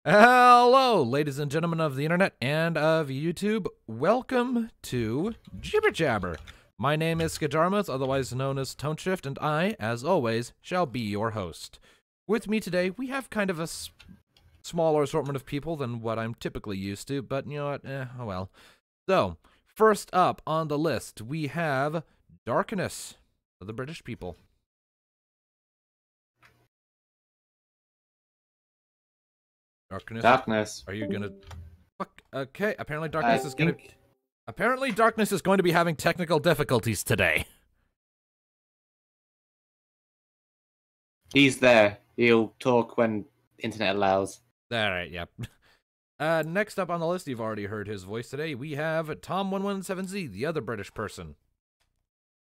Hello, ladies and gentlemen of the internet and of YouTube. Welcome to Jibber. My name is Skajarmus, otherwise known as Tone Shift, and I, as always, shall be your host. With me today, we have kind of a smaller assortment of people than what I'm typically used to, but you know what, oh well. So, first up on the list, we have Darkness of the British people. Darkness. Are you gonna? Fuck. Okay. Apparently, Darkness is gonna. Apparently, Darkness is going to be having technical difficulties today. He's there. He'll talk when internet allows. All right. Yep. Next up on the list, you've already heard his voice today. We have Tom117Z, the other British person.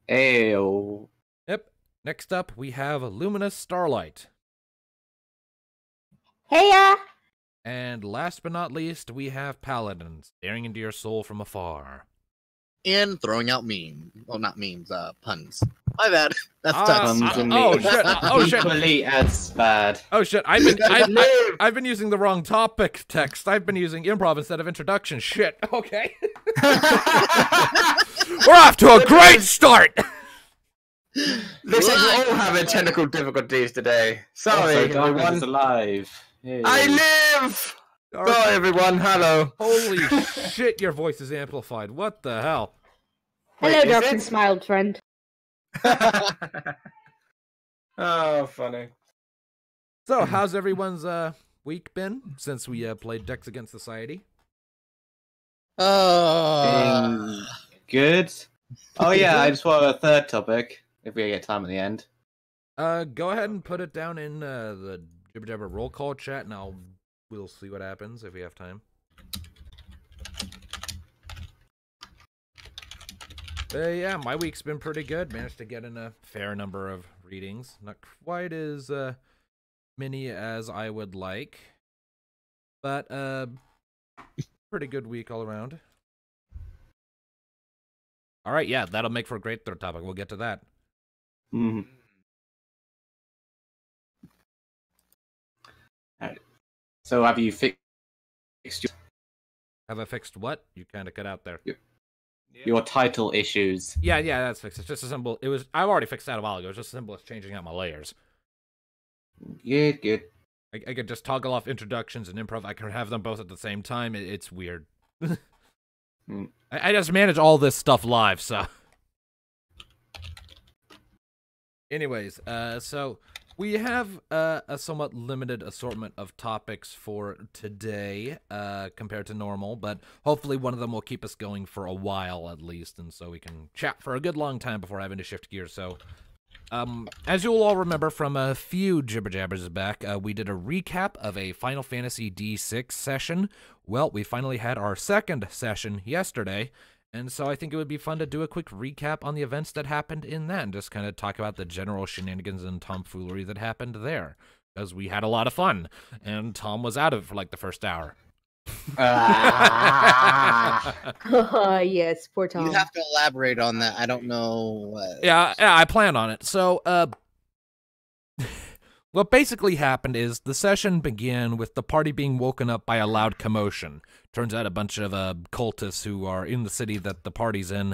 Ayo. Yep. Next up, we have Luminous Starlight. Heya! And last but not least, we have Paladin, staring into your soul from afar. And throwing out memes. Well, not memes, puns. My bad. That's oh shit! Oh shit! Equally as bad. Oh shit! I've been using the wrong topic text. I've been using improv instead of introduction. Shit. Okay. We're off to a great start. Looks like we're all having technical difficulties today. Sorry, everyone. Is alive. Hey. I live! Sorry, everyone. Hello. Holy shit, your voice is amplified. What the hell? Hello, Darkness, my old friend. Oh, funny. So, how's everyone's week been since we played Decks Against Society? Good. Oh yeah, I just want a third topic if we get time at the end. Go ahead and put it down in the Jibber Jabber roll call chat, and we'll see what happens if we have time. Yeah, my week's been pretty good. Managed to get in a fair number of readings. Not quite as many as I would like, but pretty good week all around. All right, yeah, that'll make for a great third topic. We'll get to that. Mm-hmm. Alright. So have you fixed Have I fixed what? You kind of cut out there. your title issues? Yeah, that's fixed. It's just a simple. I've already fixed that a while ago. It's just as simple as changing out my layers. Good. I could just toggle off introductions and improv. I can have them both at the same time. It's weird. I just manage all this stuff live, so. Anyways, so we have a somewhat limited assortment of topics for today compared to normal, but hopefully one of them will keep us going for a while at least, and so we can chat for a good long time before having to shift gears. So, as you'll all remember from a few Jibber Jabbers back, we did a recap of a Final Fantasy D6 session. Well, we finally had our second session yesterday, and so I think it would be fun to do a quick recap on the events that happened in that and just kind of talk about the general shenanigans and tomfoolery that happened there. Because we had a lot of fun, and Tom was out of it for like the first hour. Yes, poor Tom. You have to elaborate on that. I don't know. Yeah, I plan on it. So, what basically happened is the session began with the party being woken up by a loud commotion. Turns out a bunch of cultists who are in the city that the party's in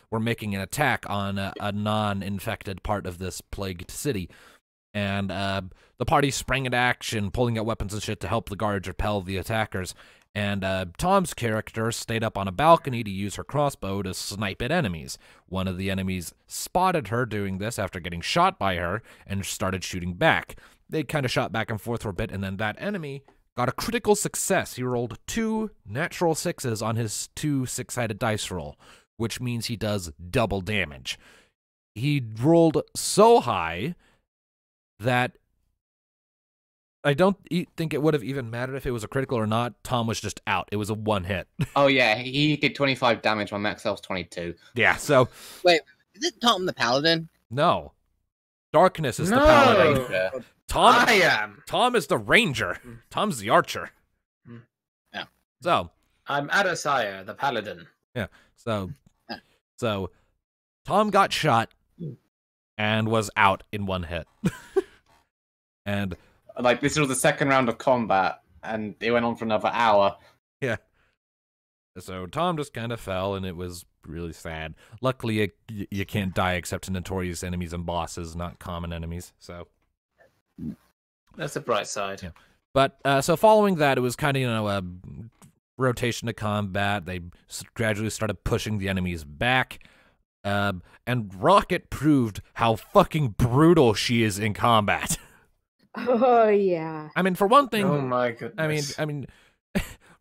were making an attack on a non-infected part of this plagued city. And the party sprang into action, pulling out weapons and shit to help the guards repel the attackers. And Tom's character stayed up on a balcony to use her crossbow to snipe at enemies. One of the enemies spotted her doing this after getting shot by her and started shooting back. They kind of shot back and forth for a bit, and then that enemy got a critical success. He rolled 2 natural 6s on his 2 6-sided dice roll, which means he does double damage. He rolled so high that I don't think it would have even mattered if it was a critical or not. Tom was just out. It was a 1 hit. Oh yeah, he did 25 damage. My max health's 22. Yeah, so... Wait, is it Tom the Paladin? No. Darkness is the paladin. Yeah. I am. Tom is the ranger. Tom's the archer. Yeah. So... I'm Adesire, the paladin. Yeah, so Tom got shot and was out in 1 hit. And... Like, this was the second round of combat, and it went on for another hour. Yeah. So Tom just kind of fell, and it was really sad. Luckily, you can't die except to notorious enemies and bosses, not common enemies. So That's the bright side. Yeah. But so following that, it was kind of, a rotation of combat. They gradually started pushing the enemies back. And Rocket proved how fucking brutal she is in combat. Oh, yeah. I mean, for one thing... Oh, my goodness. I mean...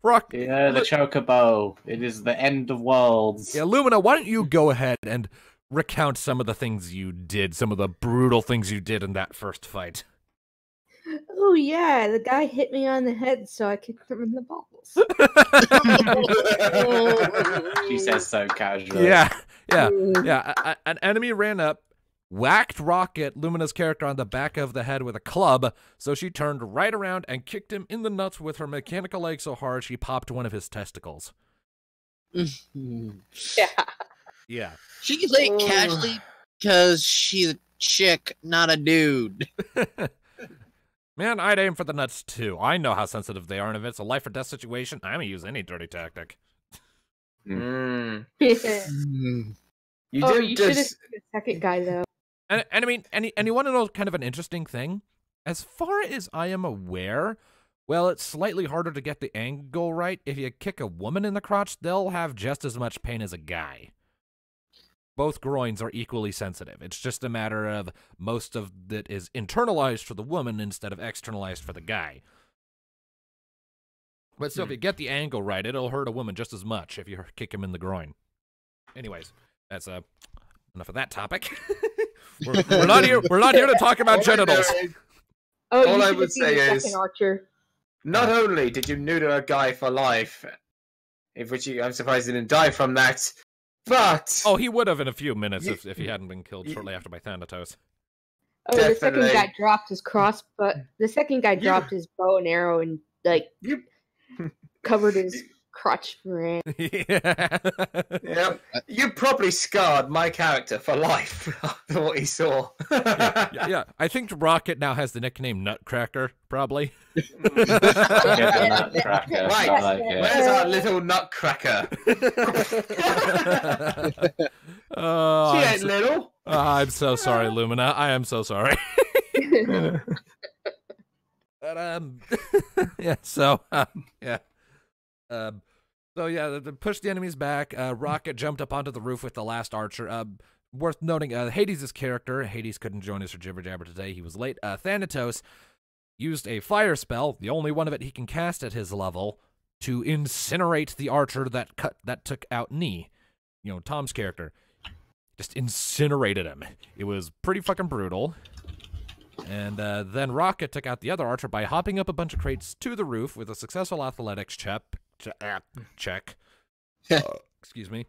Rock... Yeah, the Chocobo. It is the end of worlds. Yeah, Lumina, why don't you go ahead and recount some of the things you did, some of the brutal things you did in that first fight. Oh, yeah. The guy hit me on the head, so I kicked him in the balls. She says so casually. Yeah. An enemy ran up, whacked Rocket, Lumina's character, on the back of the head with a club, so she turned right around and kicked him in the nuts with her mechanical leg so hard she popped one of his testicles. Yeah. Yeah. She can say it casually because she's a chick, not a dude. Man, I'd aim for the nuts too. I know how sensitive they are, and if it's a life or death situation, I'm gonna use any dirty tactic. You You did should have just... the second guy, though. And I mean, and you want to know kind of an interesting thing? As far as I am aware, well, it's slightly harder to get the angle right. If you kick a woman in the crotch, they'll have just as much pain as a guy. Both groins are equally sensitive. It's just a matter of most of it is internalized for the woman instead of externalized for the guy. But so if you get the angle right, it'll hurt a woman just as much if you kick him in the groin. Anyways, that's enough of that topic. we're not here to talk about genitals. Oh, All you I should would have seen say the is- second Archer. Not only did you neuter a guy for life, I'm surprised he didn't die from that, but... Oh, he would have in a few minutes if he hadn't been killed shortly after by Thanatos. Oh, the second Definitely. guy dropped his the second guy dropped his bow and arrow and, You... covered his crotch ran. Yeah. Yep. You probably scarred my character for life after what he saw. Yeah. I think Rocket now has the nickname Nutcracker, probably. Nutcracker. Right. I like it. Where's our little nutcracker? Oh, She ain't little. I'm so sorry, Lumina. I am so sorry. But yeah. So yeah. They pushed the enemies back. Rocket jumped up onto the roof with the last archer. Worth noting, Hades' character, Hades couldn't join us for Jibber Jabber today. He was late. Thanatos used a fire spell, the only one of it he can cast at his level, to incinerate the archer that took out Nee. Tom's character. Just incinerated him. It was pretty fucking brutal. And then Rocket took out the other archer by hopping up a bunch of crates to the roof with a successful athletics check. Excuse me.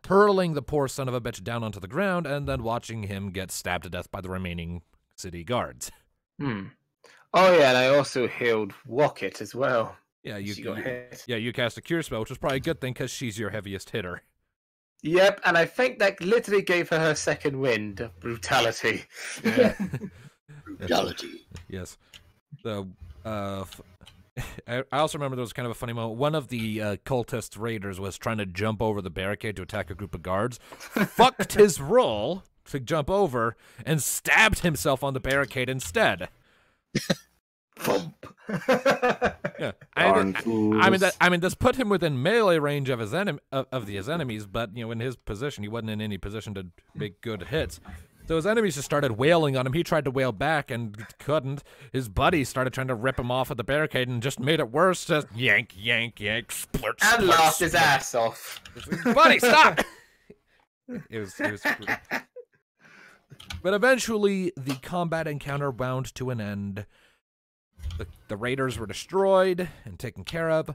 Hurling the poor son of a bitch down onto the ground and then watching him get stabbed to death by the remaining city guards. Oh yeah, and I also healed Rocket as well. Yeah, She got hit. you cast a cure spell, which was probably a good thing because she's your heaviest hitter. Yep, and I think that literally gave her second wind of brutality. Yeah. Brutality. Yes. So, I also remember there was kind of a funny moment. One of the cultist raiders was trying to jump over the barricade to attack a group of guards, fucked his roll to jump over, and stabbed himself on the barricade instead. Yeah, I mean, this put him within melee range of his his enemies, but in his position, he wasn't in any position to make good hits. So his enemies just started wailing on him. He tried to wail back and couldn't. His buddies started trying to rip him off of the barricade and just made it worse. Just yank, yank, yank, splurt, And splurt, laughed his splurt. ass off. Buddy, stop! It was. But eventually, the combat encounter wound to an end. The raiders were destroyed and taken care of.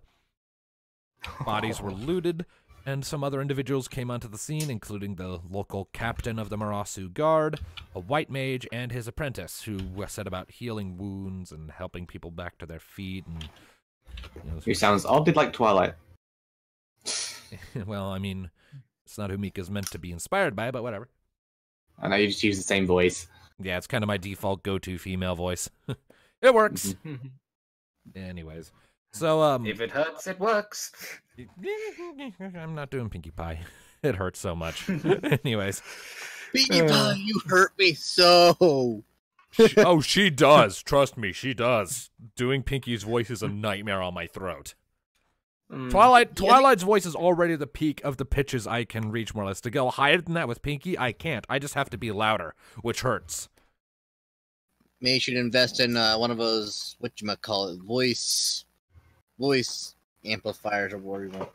Bodies were looted, and some other individuals came onto the scene, including the local captain of the Marasu Guard, a white mage, and his apprentice, who set about healing wounds and helping people back to their feet. And Who sounds oddly like Twilight. well, I mean, it's not who Mika's meant to be inspired by, but whatever. I know you just use the same voice. Yeah, it's kind of my default go-to female voice. It works. Anyways, so If it hurts, it works. I'm not doing Pinkie Pie. It hurts so much. Anyways, Pinkie Pie, you hurt me so. she does. Trust me, she does. Doing Pinkie's voice is a nightmare on my throat. Twilight's voice is already the peak of the pitches I can reach, more or less. To go higher than that with Pinkie, I can't. I just have to be louder, which hurts. Maybe you should invest in one of those, whatchamacallit, voice amplifiers or whatever you want.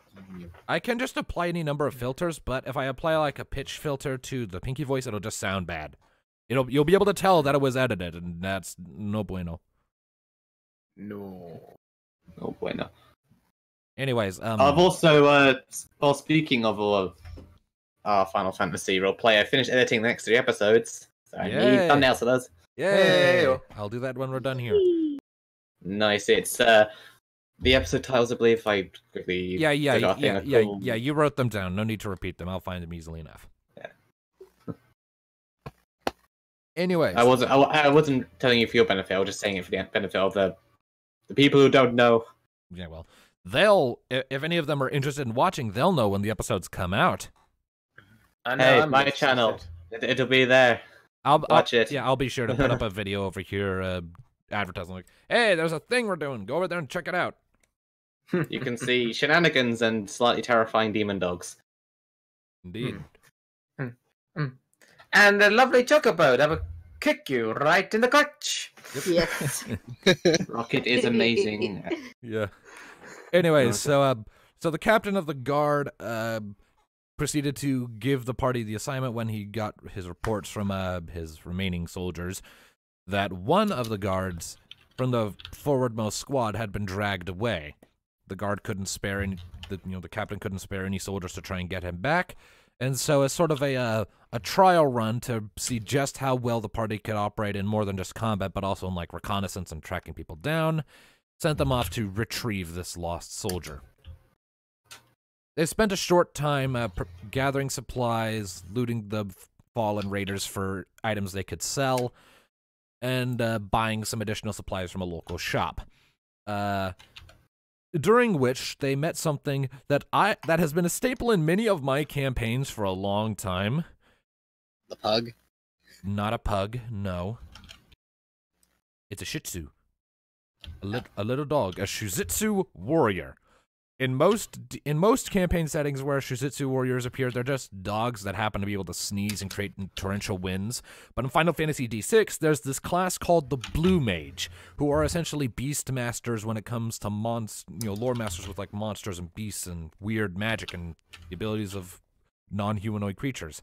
I can just apply any number of filters, but if I apply like a pitch filter to the Pinkie voice, it'll just sound bad. You'll be able to tell that it was edited, and that's no bueno. No. Oh bueno. Anyways, I've also, well, speaking of Final Fantasy roleplay, I finished editing the next 3 episodes. So I need thumbnails for those. Yay! I'll do that when we're done here. Nice. It's the episode titles, I believe. I quickly Yeah. You wrote them down. No need to repeat them. I'll find them easily enough. Yeah. Anyways, I wasn't telling you for your benefit. I was just saying it for the benefit of the people who don't know. Yeah, well, if any of them are interested in watching, they'll know when the episodes come out. I know, Hey, my channel. It'll be there. Watch it. Yeah, I'll be sure to put up a video over here advertising like, hey, there's a thing we're doing. Go over there and check it out. You can see shenanigans and slightly terrifying demon dogs. Indeed. And the lovely chocobo that will kick you right in the crotch. Yes. Rocket is amazing. Yeah. Anyways, so the captain of the guard proceeded to give the party the assignment when he got his reports from his remaining soldiers that one of the guards from the forwardmost squad had been dragged away. The guard couldn't spare any. The captain couldn't spare any soldiers to try and get him back, and so as sort of a trial run to see just how well the party could operate in more than just combat, but also in like reconnaissance and tracking people down, sent them off to retrieve this lost soldier. They spent a short time gathering supplies, looting the fallen raiders for items they could sell, and buying some additional supplies from a local shop. During which they met something that has been a staple in many of my campaigns for a long time. The pug? Not a pug, no. It's a Shih Tzu. A little dog, a Shuzitsu warrior. In most campaign settings where Shuzitsu warriors appear, they're just dogs that happen to be able to sneeze and create torrential winds. But in Final Fantasy D6, there's this class called the Blue Mage, who are essentially beast masters when it comes to lore masters with like monsters and beasts and weird magic and the abilities of non-humanoid creatures.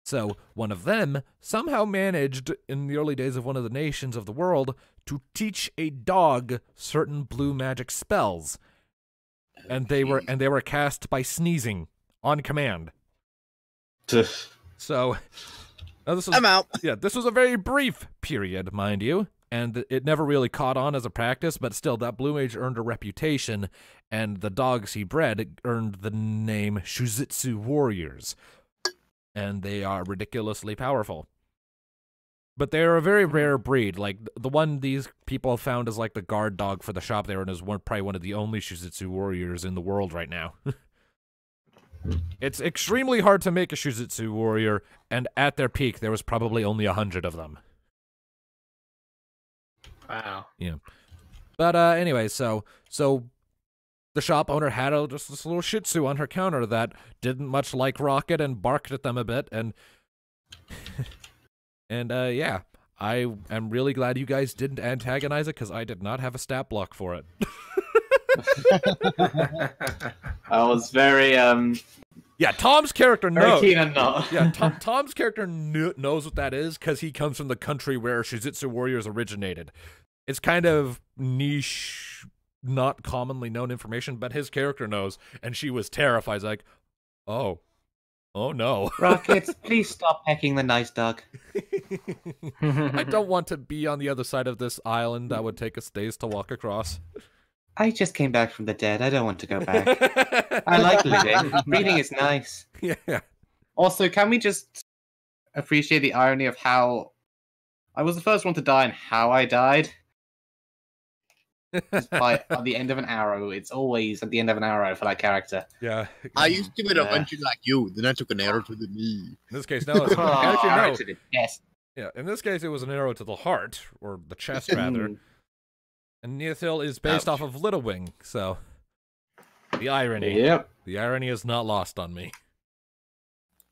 So one of them somehow managed, in the early days of one of the nations of the world, to teach a dog certain blue magic spells. And they were cast by sneezing on command. So I'm out. Yeah, this was a very brief period, mind you, and it never really caught on as a practice, but still, that Blue Mage earned a reputation, and the dogs he bred earned the name Shuzitsu Warriors. And they are ridiculously powerful. But they're a very rare breed. Like, the one these people found is like the guard dog for the shop they were in, is probably one of the only Shuzitsu warriors in the world right now. It's extremely hard to make a Shuzitsu warrior, and at their peak, there was probably only 100 of them. Wow. Yeah. But anyway, so the shop owner had just this little Shih Tzu on her counter that didn't much like Rocket and barked at them a bit, and... And, yeah, I am really glad you guys didn't antagonize it, because I did not have a stat block for it. I was very, Yeah, Tom's character knows. very keen on not. Yeah, Tom's character knows what that is, because he comes from the country where Shuzitsu warriors originated. It's kind of niche, not commonly known information, but his character knows, and she was terrified. He's like, oh no. Rocket, please stop pecking the nice dog. I don't want to be on the other side of this island that would take us days to walk across. I just came back from the dead. I don't want to go back. I like reading. Reading is nice. Yeah. Also, can we just appreciate the irony of how I was the first one to die and how I died? Despite at the end of an arrow, it's always at the end of an arrow for that character. Yeah. I used to be a venture like you, then I took an arrow to the knee. In this case, no. Actually, Arrow no. to the chest. Yeah, in this case, it was an arrow to the heart, or the chest, rather. And Neothil is based off of Little Wing, so the irony. Yep. The irony is not lost on me.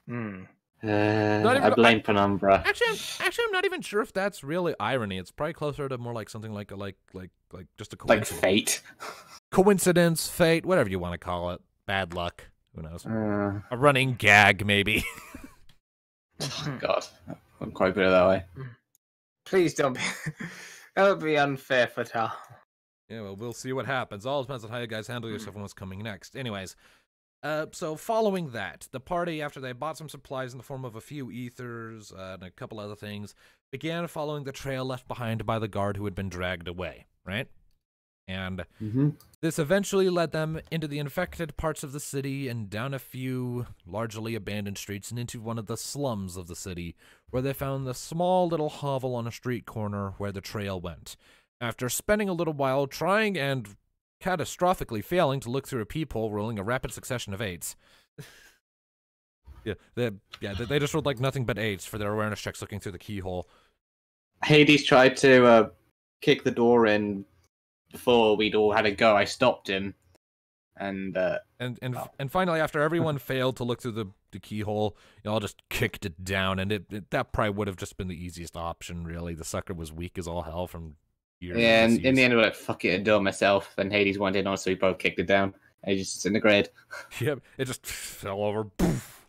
I blame Penumbra. Actually, I'm not even sure if that's really irony. It's probably closer to more like something like just a Like coincidence. fate. Coincidence, fate, whatever you want to call it. Bad luck. Who knows? A running gag, maybe. God, I'm quite put it that way. Please don't be. That would be unfair for Tal. Yeah, well, we'll see what happens. All depends on how you guys handle yourself and what's coming next. Anyways, so following that, the party, after they bought some supplies in the form of a few ethers and a couple other things, began following the trail left behind by the guard who had been dragged away, right? And this eventually led them into the infected parts of the city and down a few largely abandoned streets and into one of the slums of the city, where they found the small little hovel on a street corner where the trail went. After spending a little while trying and catastrophically failing to look through a peephole, rolling a rapid succession of 8s. They just rolled like nothing but 8s for their awareness checks looking through the keyhole. Hades tried to kick the door in before we'd all had a go. I stopped him, and finally, after everyone failed to look through the keyhole, y'all just kicked it down, and that probably would have just been the easiest option. Really, the sucker was weak as all hell from years. Yeah, and in the end, we were like, "Fuck it," and do it myself. Then Hades went in on, so we both kicked it down. And he just disintegrated. Yep, it just fell over. Poof.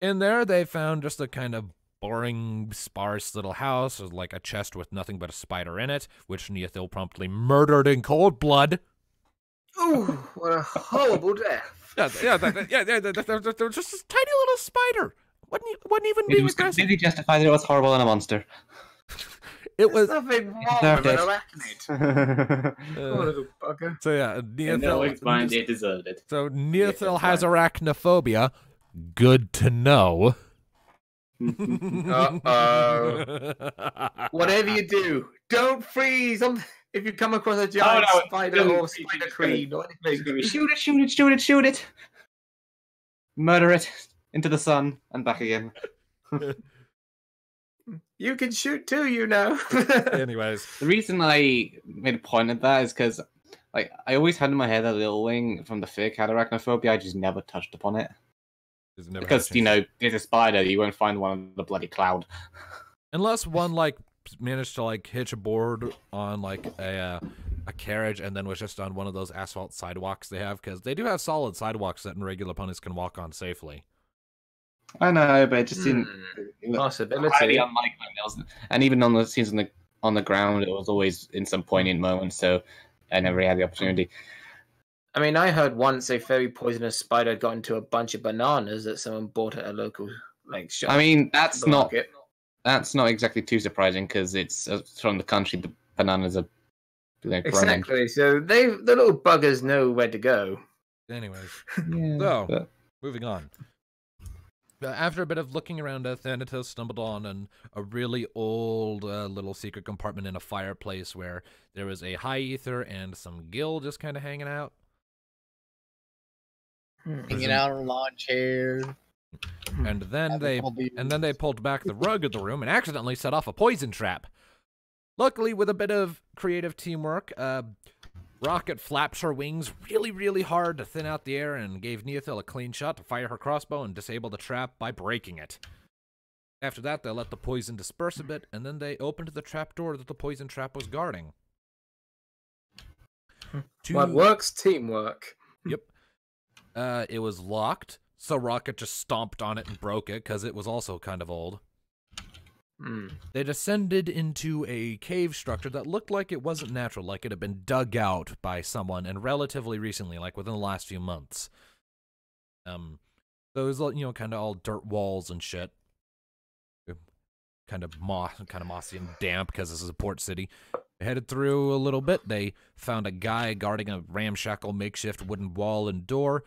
In there, they found just a kind of boring, sparse little house with like a chest with nothing but a spider in it, which Neothil promptly murdered in cold blood. Ooh, what a horrible death! There was just this tiny little spider. Wasn't even being It was aggressive. completely justified that it was horrible and a monster. It was. There's nothing wrong with an arachnid. Poor Uh, little bugger. so yeah, In no one's mind, it deserved it. So Neothil has arachnophobia. Good to know. Uh-oh. Whatever you do, don't freeze. If you come across a giant spider or spider queen or anything, Shoot it! Murder it into the sun and back again. you can shoot too, you know. Anyways, The reason I made a point of that is because, like, I always had in my head that Little Wing from the Fic had arachnophobia. I just never touched upon it there's never because had a chance. it's a spider. You won't find one on the bloody cloud. Unless one like managed to like hitch a board on like a carriage and then was just on one of those asphalt sidewalks they have, because they do have solid sidewalks that regular opponents can walk on safely. I know, but it just didn't. It was Possibility. highly unlikely. And even on the scenes on the ground, it was always in some poignant moment. So I never really had the opportunity. I mean, I heard once a very poisonous spider got into a bunch of bananas that someone bought at a local shop. I mean, that's not market. exactly too surprising because it's from the country. The bananas are grown in. Exactly. So the little buggers know where to go. Anyways, Yeah, so but- moving on. After a bit of looking around, Thanatos stumbled on a really old little secret compartment in a fireplace where there was a high ether and some gill just kind of hanging out. Hanging out on a lawn chair. And then they pulled back the rug of the room and accidentally set off a poison trap. Luckily, with a bit of creative teamwork, Rocket flaps her wings really, really hard to thin out the air and gave Neothil a clean shot to fire her crossbow and disable the trap by breaking it. After that, they let the poison disperse a bit, and then they opened the trapdoor that the poison trap was guarding. What works? Teamwork. Yep. It was locked, so Rocket just stomped on it and broke it, because it was also kind of old. They descended into a cave structure that looked like it wasn't natural, like it had been dug out by someone, and relatively recently, like within the last few months. Those, kind of all dirt walls and shit. Kind of mossy and damp because this is a port city. They headed through a little bit. They found a guy guarding a ramshackle makeshift wooden wall and door.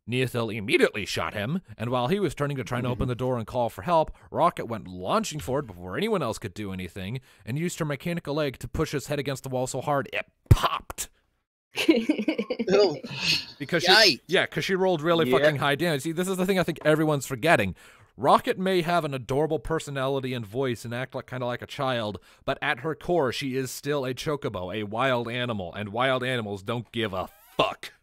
Neothil immediately shot him, and while he was turning to try and open the door and call for help, Rocket went launching forward before anyone else could do anything, and used her mechanical leg to push his head against the wall so hard it popped. Oh, Because yikes. she rolled really fucking high damage. See, this is the thing I think everyone's forgetting. Rocket may have an adorable personality and voice and act kind of like a child, but at her core, she is still a chocobo, a wild animal, and wild animals don't give a fuck.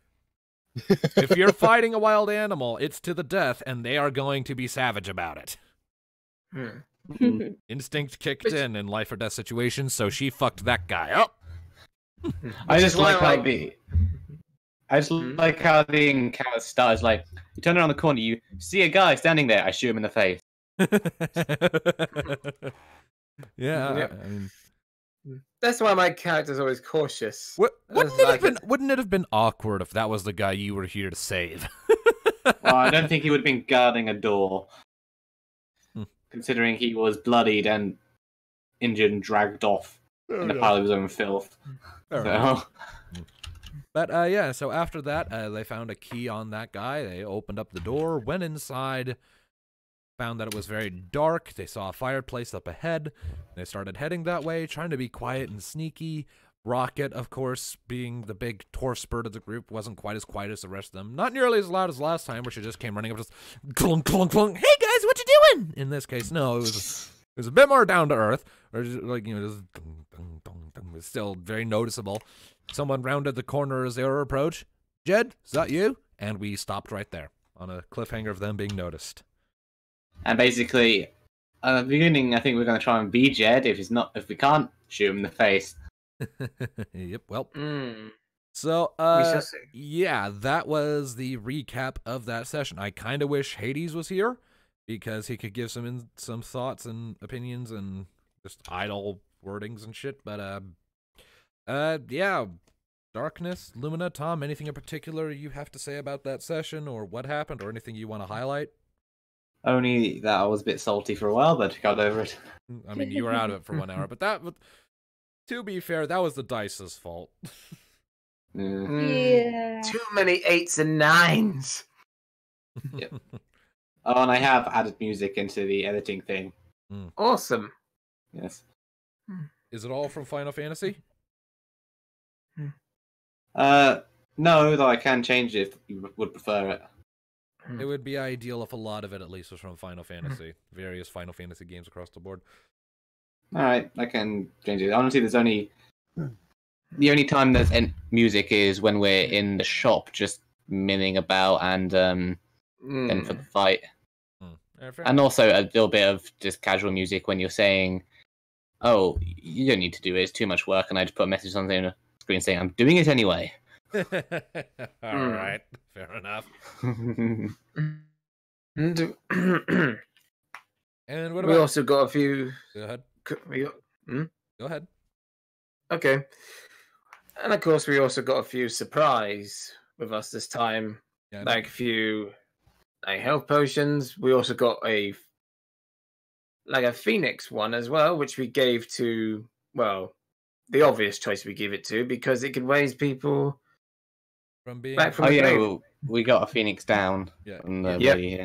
If you're fighting a wild animal, it's to the death, and they are going to be savage about it. Instinct kicked in life or death situations, so she fucked that guy up. I just like how the encounter starts. Like, you turn around the corner, you see a guy standing there. I shoot him in the face. Yeah, I mean, That's why my character's always cautious. wouldn't it have been awkward if that was the guy you were here to save? Well, I don't think he would have been guarding a door, considering he was bloodied and injured and dragged off in a pile of his own filth. So. But yeah, so after that, they found a key on that guy. They opened up the door, went inside, found that it was very dark. They saw a fireplace up ahead. They started heading that way, trying to be quiet and sneaky. Rocket, of course, being the big torse bird of the group, wasn't quite as quiet as the rest of them. Not nearly as loud as last time, where she just came running up, just clunk, clunk, clunk. Hey guys, what you doing? In this case, no, it was a bit more down to earth, or just, like, you know, just dun, dun, dun, dun. It's still very noticeable. Someone rounded the corner as they were approached. Jed, is that you? And we stopped right there on a cliffhanger of them being noticed. And basically, at the beginning, I think we're going to try and be Jed. If we can't, shoot him in the face. Yep. Well. Mm. So, We shall see. yeah, that was the recap of that session. I kind of wish Hades was here because he could give some thoughts and opinions and just idle wordings and shit. But yeah, Darkness, Lumina, Tom, anything in particular you have to say about that session or what happened or anything you want to highlight? Only that I was a bit salty for a while, but got over it. I mean, you were out of it for 1 hour, but to be fair, that was the dice's fault. Yeah. Too many 8s and 9s. Yep. Oh, and I have added music into the editing thing. Awesome. Yes. Is it all from Final Fantasy? No, though I can change it if you would prefer it. It would be ideal if a lot of it at least was from Final Fantasy. Various Final Fantasy games across the board. Alright, I can change it. Honestly, there's only... The only time there's music is when we're in the shop just milling about and then for the fight. And also a little bit of just casual music when you're saying, oh, you don't need to do it, it's too much work, and I just put a message on the screen saying, I'm doing it anyway. Alright, fair enough. And what we about... also got a few... Go ahead. Go ahead. Okay. And of course, we also got a few surprise with us this time. Yeah, like a few health potions. We also got a Phoenix one as well, which we gave to, well, the obvious choice we give it to because it can raise people from being back from the grave. We got a Phoenix down. Yeah,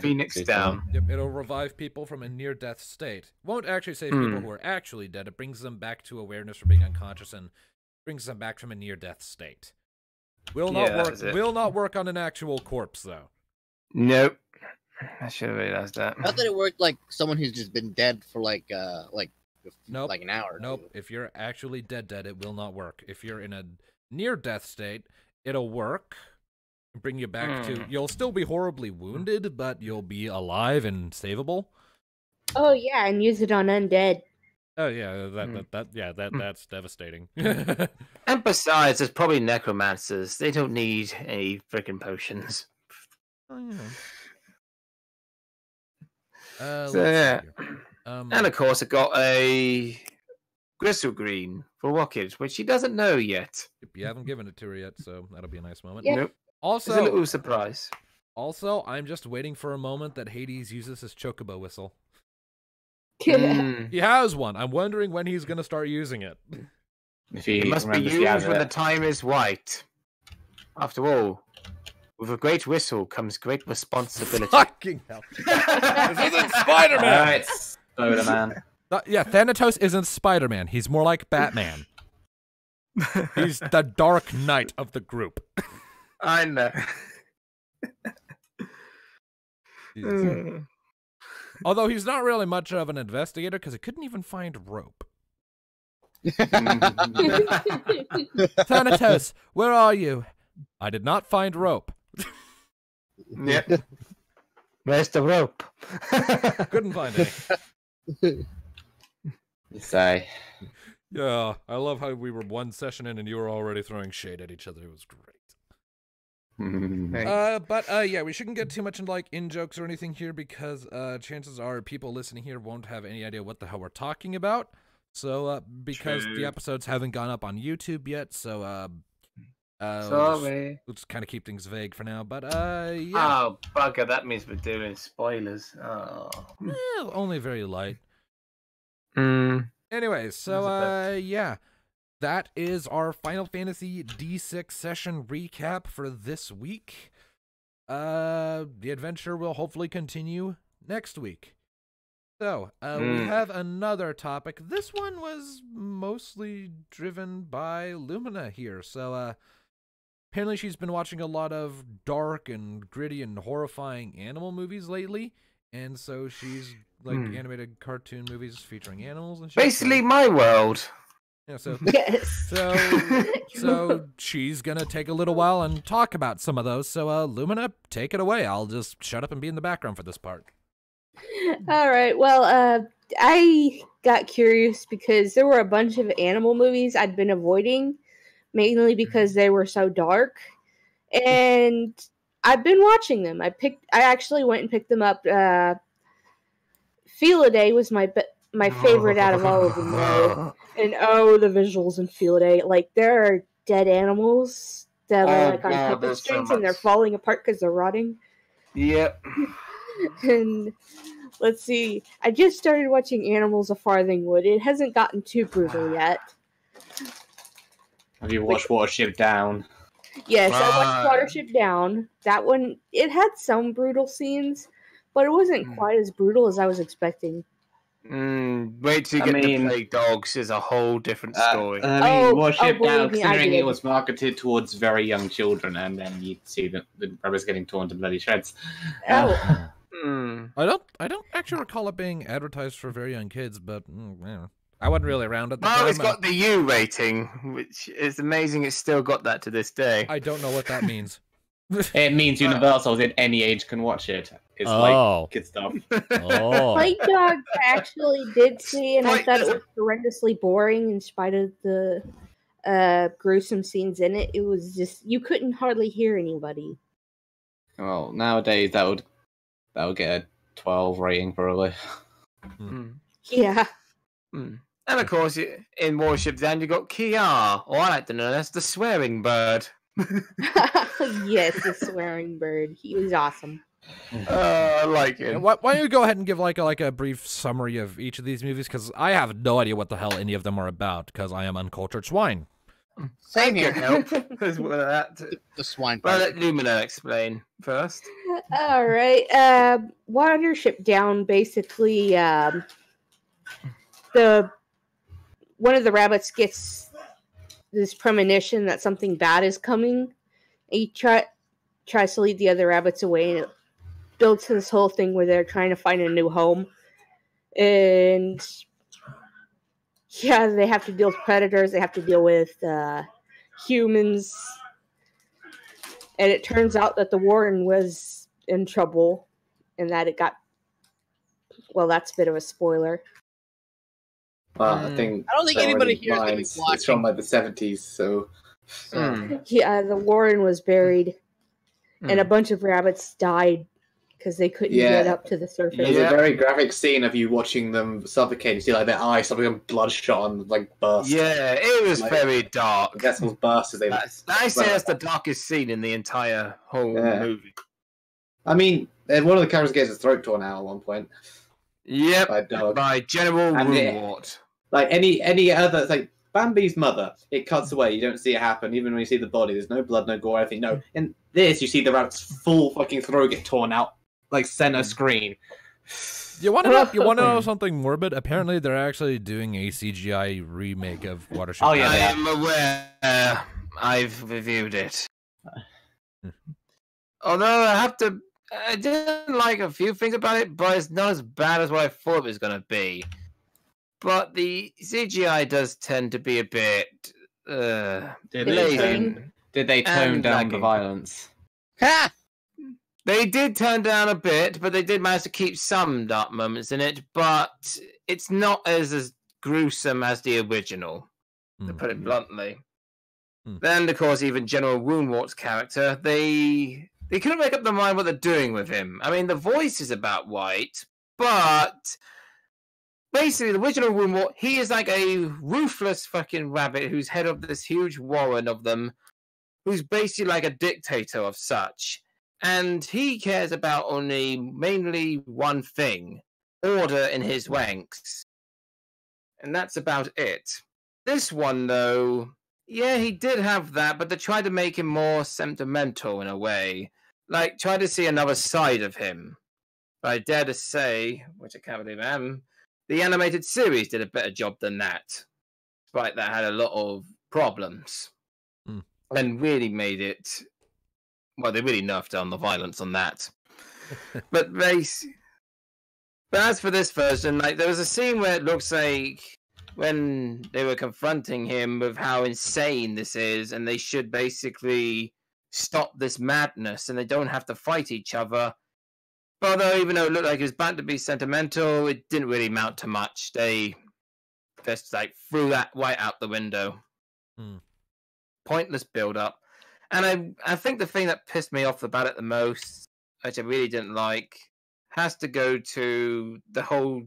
Phoenix down. Yep, it'll revive people from a near-death state. Won't actually save people who are actually dead. It brings them back to awareness for being unconscious and brings them back from a near-death state. Will not work on an actual corpse, though. Nope. I should have realized that. I thought it worked like someone who's just been dead for like Nope. like an hour. Nope. If you're actually dead, it will not work. If you're in a near-death state, it'll work. Bring you back to... You'll still be horribly wounded, but you'll be alive and savable. Oh yeah, and use it on undead. Oh yeah, that's devastating. And besides, there's probably necromancers. They don't need any freaking potions. Oh, yeah. And of course, I got a Gristle Green for Rocket, which she doesn't know yet. You haven't given it to her yet, so that'll be a nice moment. Yeah. Nope. Also, it's a little surprise. Also, I'm just waiting for a moment that Hades uses his chocobo whistle. He has one. I'm wondering when he's going to start using it. It must be used when the time is right. After all, With a great whistle comes great responsibility. Fucking hell. This isn't Spider-Man! Alright, Spider-Man. Yeah, Thanatos isn't Spider-Man. He's more like Batman. He's the Dark Knight of the group. I know. Although he's not really much of an investigator because he couldn't even find rope. Thanatos, where are you? I did not find rope. Yep. Where's the rope? Couldn't find any. Say. Yeah, I love how we were one session in and you were already throwing shade at each other. It was great. Yeah, we shouldn't get too much into like in-jokes or anything here because chances are people listening here won't have any idea what the hell we're talking about. So, because the episodes haven't gone up on YouTube yet, so sorry. Let's kind of keep things vague for now. But yeah. Oh bugger! That means we're doing spoilers. Oh. Only very light. Anyway, so yeah, that is our Final Fantasy D6 session recap for this week. The adventure will hopefully continue next week. So, we have another topic. This one was mostly driven by Lumina here. So, apparently she's been watching a lot of dark and gritty and horrifying animal movies lately. And so she's like animated cartoon movies featuring animals and shit. Basically my world. Yeah, so Yes. so she's gonna take a little while and talk about some of those. So Lumina, take it away. I'll just shut up and be in the background for this part. All right. Well, I got curious because there were a bunch of animal movies I'd been avoiding, mainly because they were so dark, and I've been watching them. I actually went and picked them up. Felidae was my favorite out of all of them, though. And the visuals in Felidae, like there are dead animals that are like on puppet strings and they're falling apart because they're rotting. Yep. And let's see, I just started watching Animals of Farthingwood. It hasn't gotten too brutal yet. Have you watched Watership Down? Yes, I watched Watership Down. That one, it had some brutal scenes, but it wasn't quite as brutal as I was expecting. Wait till you get to Plague Dogs is a whole different story. Watership Down, considering it was marketed towards very young children, and then you see the rabbits getting torn to bloody shreds. I don't actually recall it being advertised for very young kids, but yeah. I wasn't really around at the time. It's got the U rating, which is amazing. It's still got that to this day. I don't know what that means. It means universal, that any age can watch it. It's like kid stuff. Plague Dogs I did see, and I thought it was horrendously boring in spite of the gruesome scenes in it. It was just, you couldn't hardly hear anybody. Well, nowadays that would get a 12 rating probably. Yeah. And of course, in Watership Down, you got Kiar, or I like to know that's the swearing bird. Yes, the swearing bird. He was awesome. I like it. Why don't you go ahead and give like a brief summary of each of these movies? Because I have no idea what the hell any of them are about, because I am uncultured swine. Same here. Help. The swine. Well, let Lumina explain first. All right. Watership Down, basically, one of the rabbits gets this premonition that something bad is coming. He tries to lead the other rabbits away, and it builds this whole thing where they're trying to find a new home. And yeah, they have to deal with predators. They have to deal with humans. And it turns out that the warden was in trouble, and that it got... Well, that's a bit of a spoiler. I don't think anybody here is going to be watching. It's from like the 70s, so... Yeah, the warden was buried, and a bunch of rabbits died because they couldn't get up to the surface. There's a very graphic scene of you watching them suffocate. You see like their eyes, something of bloodshot and like burst. Yeah, it was very dark. I guess it was burst as they... I say that's the darkest scene in the entire whole movie. I mean, one of the characters gets his throat torn out at one point. Yep, by a dog. By General Woolwort. Like any other, like Bambi's mother, it cuts away. You don't see it happen. Even when you see the body, there's no blood, no gore, anything. No, in this, you see the rabbit's full fucking throat get torn out, like center screen. You want to know something morbid? Apparently, they're actually doing a CGI remake of Watership. Oh yeah, I am aware. I've reviewed it. Although I didn't like a few things about it, but it's not as bad as what I thought it was going to be. But the CGI does tend to be a bit Did they tone down the violence? Ha! They did turn down a bit, but they did manage to keep some dark moments in it. But it's not as gruesome as the original, to put it bluntly. Then, of course, even General Woundwart's character, they couldn't make up their mind what they're doing with him. I mean, the voice is about right, but basically, the original Woundwart, he is like a ruthless fucking rabbit who's head of this huge warren of them, who's basically like a dictator of such. And he cares about only mainly one thing, order in his ranks. And that's about it. This one, though, yeah, he did have that, but they tried to make him more sentimental in a way. Like, try to see another side of him. But I dare to say, which I can't believe I am, the animated series did a better job than that. Despite that had a lot of problems. And really made it... Well, they really nerfed down the violence on that. But as for this version, like, there was a scene where it looks like when they were confronting him with how insane this is, and they should basically stop this madness, and they don't have to fight each other. But although, even though it looked like it was bound to be sentimental, it didn't really amount to much. They just, like, threw that right out the window. Pointless build-up. And I think the thing that pissed me off about it the most, which I really didn't like, has to go to the whole...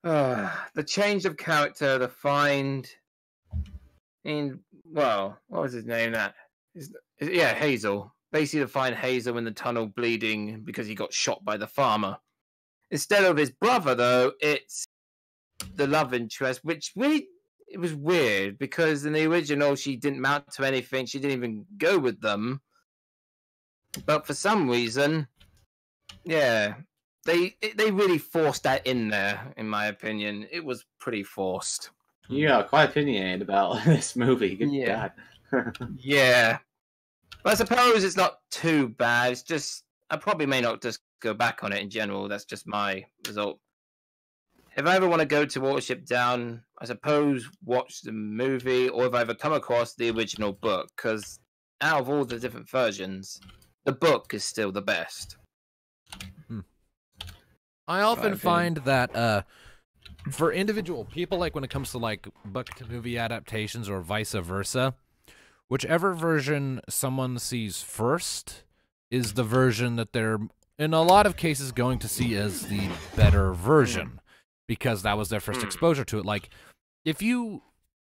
the change of character to find... what was his name? Yeah, Hazel. Basically to find Hazel in the tunnel bleeding because he got shot by the farmer. Instead of his brother, though, it's the love interest, which really... It was weird because in the original she didn't mount to anything. She didn't even go with them. But for some reason, yeah, they really forced that in there. In my opinion, it was pretty forced. You are quite opinionated about this movie. Good God. Yeah, but I suppose it's not too bad. It's just I probably may not just go back on it in general. That's just my result. If I ever want to go to Watership Down, I suppose watch the movie, or if I ever come across the original book, because out of all the different versions, the book is still the best. I often find that for individual people, like when it comes to like book to movie adaptations or vice versa, whichever version someone sees first is the version that they're, in a lot of cases, going to see as the better version. Because that was their first exposure to it. Like, if you,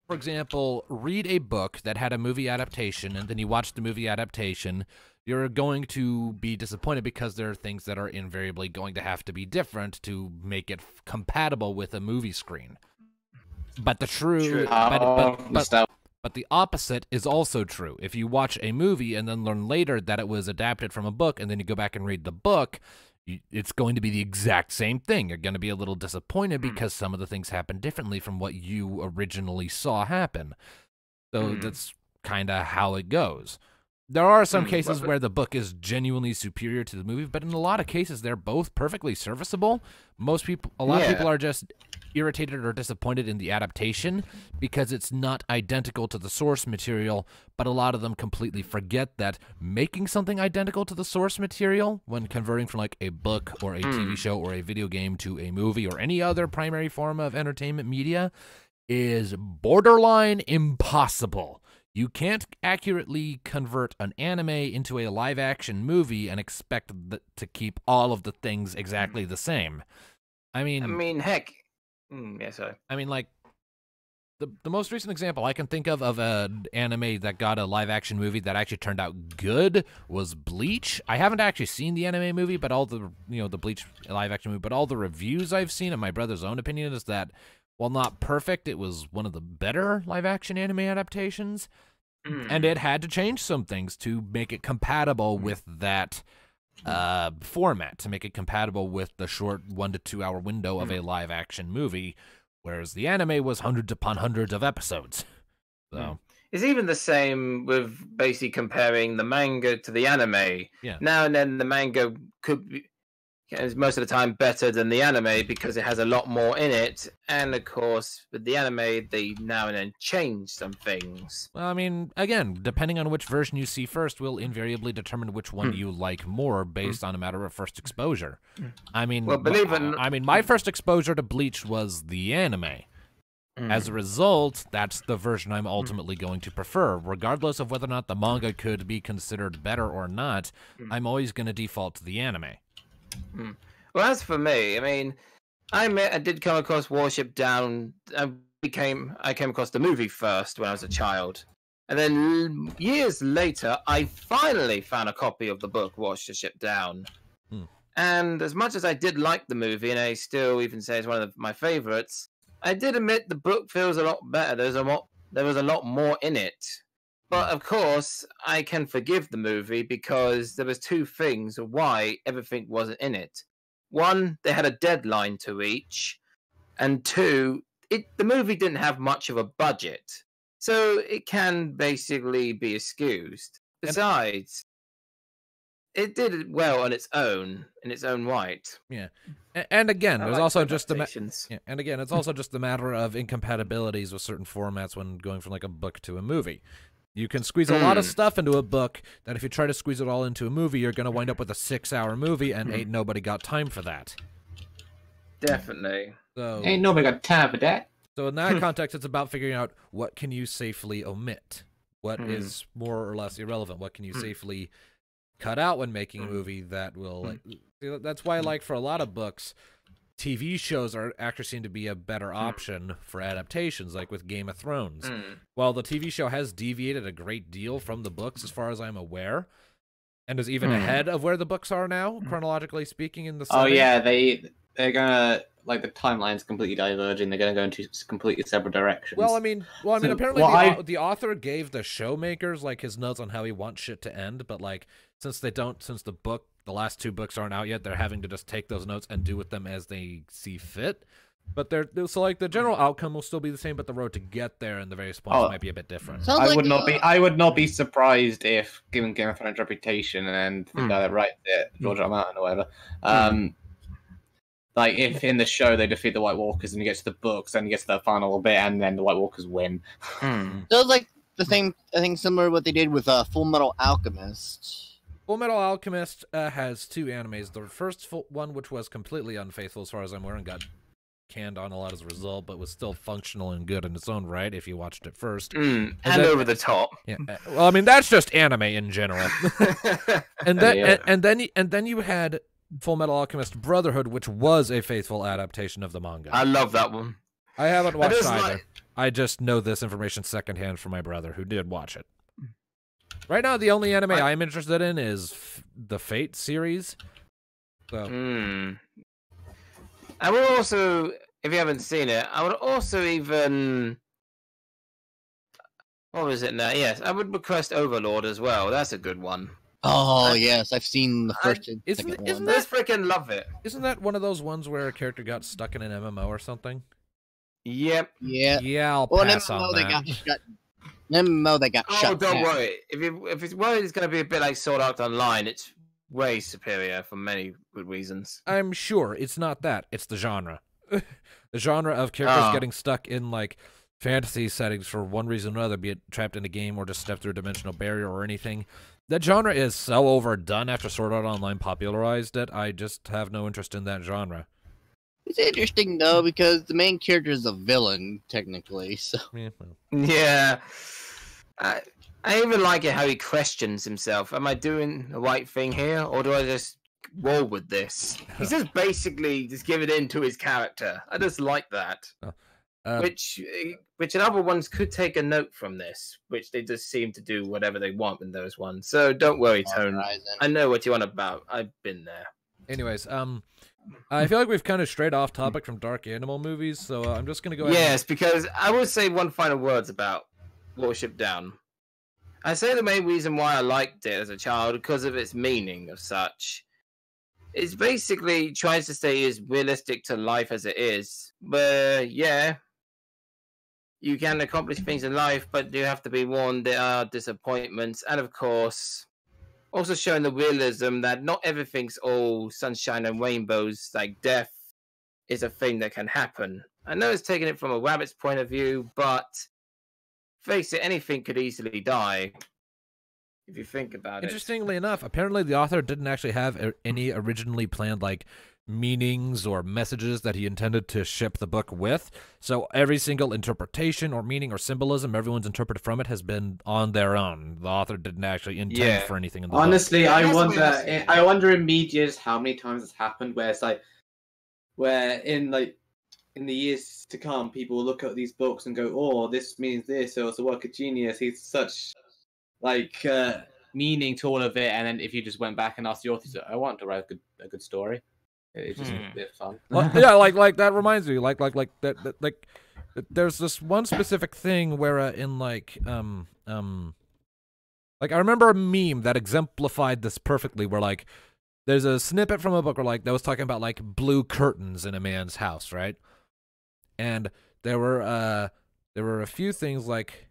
for example, read a book that had a movie adaptation and then you watch the movie adaptation, you're going to be disappointed because there are things that are invariably going to have to be different to make it compatible with a movie screen. But the but the opposite is also true. If you watch a movie and then learn later that it was adapted from a book and then you go back and read the book, it's going to be the exact same thing. You're going to be a little disappointed because some of the things happen differently from what you originally saw happen. So that's kind of how it goes. There are some cases where the book is genuinely superior to the movie, but in a lot of cases, they're both perfectly serviceable. A lot of people are just irritated or disappointed in the adaptation because it's not identical to the source material, but a lot of them completely forget that making something identical to the source material when converting from like a book or a TV show or a video game to a movie or any other primary form of entertainment media is borderline impossible. You can't accurately convert an anime into a live-action movie and expect to keep all of the things exactly the same. I mean, heck. Yeah, sorry. I mean, like, the most recent example I can think of an anime that got a live-action movie that actually turned out good was Bleach. I haven't actually seen the anime movie, but all the, the Bleach live-action movie, but all the reviews I've seen, and my brother's own opinion, is that while not perfect, it was one of the better live-action anime adaptations. And it had to change some things to make it compatible with that format, to make it compatible with the short 1 to 2 hour window of a live-action movie, whereas the anime was hundreds upon hundreds of episodes. So it's even the same with basically comparing the manga to the anime. Yeah. Now and then the manga could be, is most of the time better than the anime because it has a lot more in it. And of course, with the anime, they now and then change some things. Well, I mean, again, depending on which version you see first will invariably determine which one you like more based on a matter of first exposure. I mean, Well, believe it or not- I mean, my first exposure to Bleach was the anime. As a result, that's the version I'm ultimately going to prefer. Regardless of whether or not the manga could be considered better or not, I'm always going to default to the anime. Well, as for me, I mean, I did come across Warship Down. I came across the movie first when I was a child. And then years later, I finally found a copy of the book, Warship Down. And as much as I did like the movie, and I still even say it's one of my favorites, I did admit the book feels a lot better. There was a lot more in it. But of course, I can forgive the movie because there was two things why everything wasn't in it. One, they had a deadline to reach, and two, the movie didn't have much of a budget, so it can basically be excused. Besides, it did it well on its own, in its own right. Yeah, and again, there's also just and again, it's also just a matter of incompatibilities with certain formats when going from like a book to a movie. You can squeeze a lot of stuff into a book that if you try to squeeze it all into a movie, you're going to wind up with a 6-hour movie, and ain't nobody got time for that. Definitely. So, Ain't nobody got time for that. So in that context, it's about figuring out what can you safely omit, what is more or less irrelevant, what can you safely cut out when making a movie that will. That's why, like for a lot of books, TV shows actually seem to be a better option for adaptations, like with Game of Thrones. While the TV show has deviated a great deal from the books, as far as I'm aware, and is even ahead of where the books are now, chronologically speaking, in the setting. Oh yeah, they're gonna, like, the timeline's completely diverging. They're gonna go into completely separate directions. Well, I mean, So, apparently the author gave the showmakers like his notes on how he wants shit to end, but like since the last 2 books aren't out yet, they're having to just take those notes and do with them as they see fit. But so like the general outcome will still be the same, but the road to get there and the various points might be a bit different. I would not be surprised if, given Game of Thrones' reputation and the guy that writes it, George R. R. Martin or whatever, like if in the show they defeat the White Walkers and you get to the books and you get to the final bit and then the White Walkers win. So it's like the same, I think, similar to what they did with Full Metal Alchemist. Full Metal Alchemist has 2 animes. The first one, which was completely unfaithful as far as I'm aware and got canned on a lot as a result, but was still functional and good in its own right if you watched it first. And over the top. Yeah. Well, I mean that's just anime in general. and then you had Full Metal Alchemist Brotherhood, which was a faithful adaptation of the manga. I love that one. I haven't watched either. I just know this information secondhand from my brother, who did watch it. Right now, the only anime I'm interested in is the Fate series. So. I would also, if you haven't seen it, I would also even... What was it now? Yes, I would request Overlord as well. That's a good one. Oh, yes, I've seen the first and second one. I freaking love it. Isn't that one of those ones where a character got stuck in an MMO or something? Yep. Yeah. Yeah, I'll pass on that. MMO that got shut don't down. worry. If it's worried it's going to be a bit like Sword Art Online, it's way superior for many good reasons. I'm sure it's not that. It's the genre. The genre of characters getting stuck in like fantasy settings for one reason or another, be it trapped in a game or just step through a dimensional barrier or anything. That genre is so overdone after Sword Art Online popularized it. I just have no interest in that genre. It's interesting though because the main character is a villain technically. So yeah, I even like it how he questions himself. Am I doing the right thing here, or do I just roll with this? He's just basically just giving in to his character. I just like that. Which in other ones could take a note from this, which they just seem to do whatever they want in those ones. So don't worry, Tone. I know what you're on about. I've been there. Anyways, I feel like we've kind of strayed off topic from dark animal movies, so I'm just gonna go ahead. Yes, because I will say one final words about Watership Down. I say the main reason why I liked it as a child because of its meaning of such. It's basically tries to stay as realistic to life as it is. But yeah, you can accomplish things in life, but you have to be warned there are disappointments, and of course, also showing the realism that not everything's all sunshine and rainbows. Like death is a thing that can happen. I know it's taking it from a rabbit's point of view, but face it, anything could easily die. If you think about it. Interestingly enough, apparently the author didn't actually have any originally planned like meanings or messages that he intended to ship the book with. So every single interpretation or meaning or symbolism everyone's interpreted from it has been on their own. The author didn't actually intend for anything in the Honestly, book. I wonder in media how many times it's happened where it's like where in the years to come people will look at these books and go, "Oh, this means this," or it's a work of genius. He's such meaning to all of it, and then if you just went back and asked the author, I want to write a good story. It's just a bit fun. Well, yeah, like that reminds me, like there's this one specific thing where in like I remember a meme that exemplified this perfectly, where like there's a snippet from a book where like that was talking about like blue curtains in a man's house, right? And there were a few things like,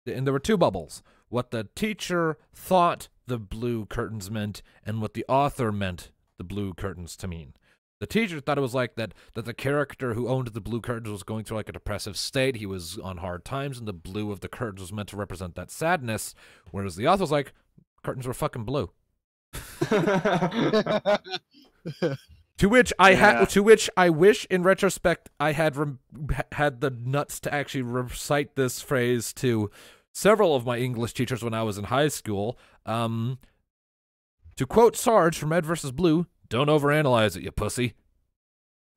and there were two bubbles. What the teacher thought the blue curtains meant, and what the author meant the blue curtains to mean. The teacher thought it was like that the character who owned the blue curtains was going through like a depressive state. He was on hard times, and the blue of the curtains was meant to represent that sadness. Whereas the author was like, curtains were fucking blue. To which I wish, in retrospect, I had had the nuts to actually recite this phrase to several of my English teachers when I was in high school. To quote Sarge from Red vs. Blue, "Don't overanalyze it, you pussy."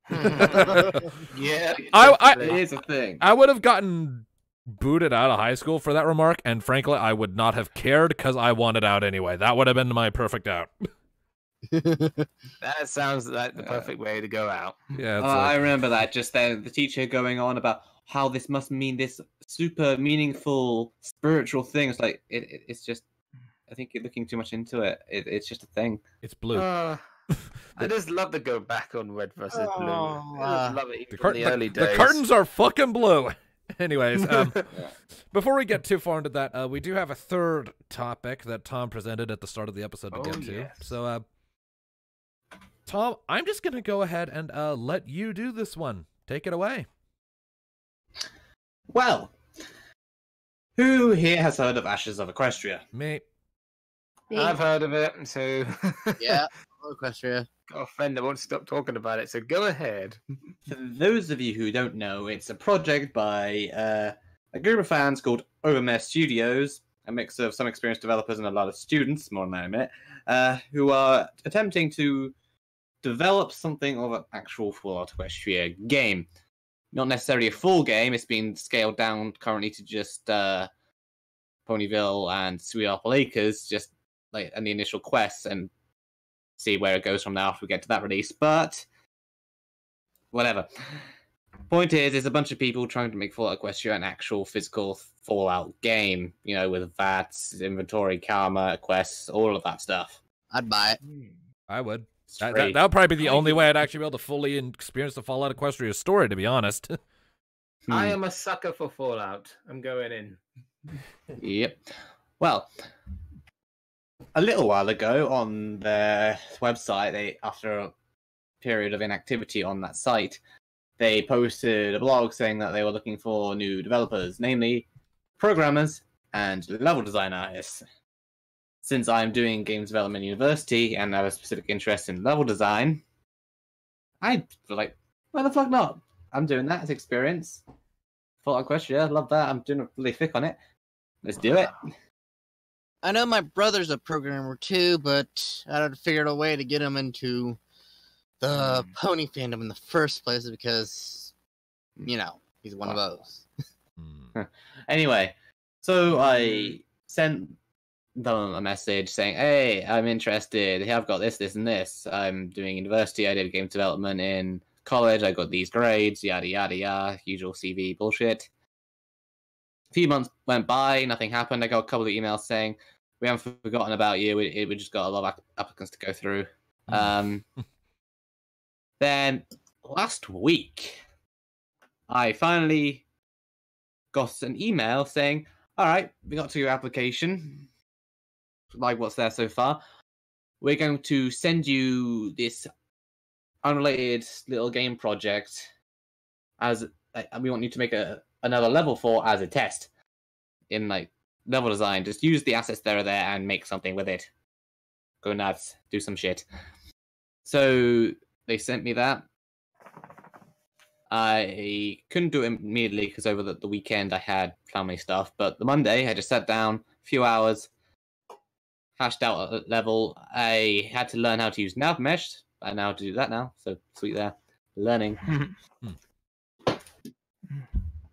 Yeah, it is a thing. I would have gotten booted out of high school for that remark, and frankly, I would not have cared because I wanted out anyway. That would have been my perfect out. That sounds like the perfect way to go out. Yeah, I remember that. Just the teacher going on about how this must mean this super meaningful spiritual thing. It's like it's just. I think you're looking too much into it. It's just a thing. It's blue. I just love to go back on Red versus Blue. I love it from the early days. The curtains are fucking blue. Anyways, before we get too far into that, we do have a third topic that Tom presented at the start of the episode to get to. Yes. So, Tom, I'm just going to go ahead and let you do this one. Take it away. Well, who here has heard of Ashes of Equestria? Me. I've heard of it, so Yeah, Equestria. got a friend that won't stop talking about it, so go ahead. For those of you who don't know, it's a project by a group of fans called OMS Studios, a mix of some experienced developers and a lot of students, more than I admit, who are attempting to develop something of an actual Fallout Equestria game. Not necessarily a full game, it's been scaled down currently to just Ponyville and Sweet Apple Acres, just like in the initial quests, and see where it goes from there after we get to that release. But whatever. Point is, it's a bunch of people trying to make Fallout Equestria an actual physical Fallout game, you know, with VATs, inventory, karma, quests, all of that stuff. I'd buy it. I would. That would probably be the only way I'd actually be able to fully experience the Fallout Equestria story, to be honest. I am a sucker for Fallout. I'm going in. Yep. Well, a little while ago on their website, after a period of inactivity on that site, they posted a blog saying that they were looking for new developers, namely programmers and level design artists. Since I'm doing games development university and I have a specific interest in level design, I feel like, why the fuck not? I'm doing that as experience. Fallout Equestria, I love that. I'm doing really thick on it. Let's do it. I know my brother's a programmer too, but I had to figure out a way to get him into the pony fandom in the first place because, you know, he's one of those. Anyway, so I sent them a message saying, "Hey, I'm interested. Hey, I've got this, this, and this. I'm doing university. I did game development in college. I got these grades. Yada yada yada. Usual CV bullshit." A few months went by. Nothing happened. I got a couple of emails saying, "We haven't forgotten about you. We just got a lot of applicants to go through." Then last week, I finally got an email saying, "All right, we got to your application. Like what's there so far. We're going to send you this unrelated little game project as we want you to make another level for as a test in like level design. Just use the assets that are there and make something with it. Go nuts, do some shit." So they sent me that. I couldn't do it immediately because over the weekend I had family stuff, but the Monday I just sat down, a few hours, hashed out a level. I had to learn how to use NavMesh. I know how to do that now, so sweet there. Learning.